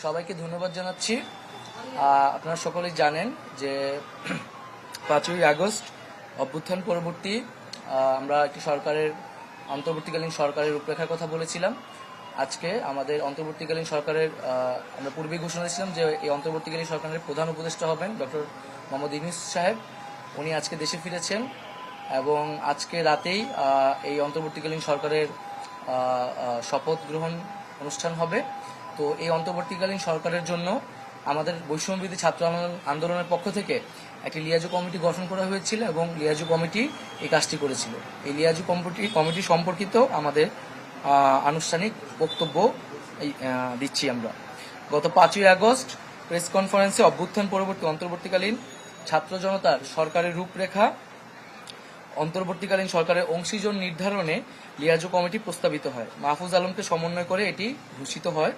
সবাইকে ধন্যবাদ জানাচ্ছি। আপনারা সকলেই জানেন যে 5ই আগস্ট অভ্যুত্থান পরবর্তী আমরা একটি অন্তর্বর্তীকালীন সরকারের রূপরেখার কথা বলেছিলাম। আজকে আমাদের অন্তর্বর্তীকালীন সরকারের আমরা পূর্বেই ঘোষণা দিয়েছিলাম যে এই অন্তর্বর্তীকালীন সরকারের প্রধান উপদেষ্টা হবেন ডক্টর মোহাম্মদ ইউনূস সাহেব। উনি আজকে দেশে ফিরেছেন এবং আজকে রাতেই এই অন্তর্বর্তীকালীন সরকারের শপথ গ্রহণ অনুষ্ঠান হবে। তো এই অন্তর্বর্তীকালীন সরকারের জন্য আমাদের বৈষম্যবিরোধী ছাত্র আন্দোলনের পক্ষ থেকে একটি লিয়াজু কমিটি গঠন করা হয়েছিল এবং লিয়াজু কমিটি এই কাজটি করেছিল। এই লিয়াজু কমিটি সম্পর্কিত আমাদের আনুষ্ঠানিক বক্তব্য দিচ্ছি আমরা। গত 5ই আগস্ট প্রেস কনফারেন্সে অভ্যুত্থান পরবর্তী অন্তর্বর্তীকালীন ছাত্র জনতার সরকারের রূপরেখা অন্তর্বর্তীকালীন সরকারের অংশীজন নির্ধারণে লিয়াজু কমিটি প্রস্তাবিত হয়। মাহফুজ আলমকে সমন্বয় করে এটি ঘোষিত হয়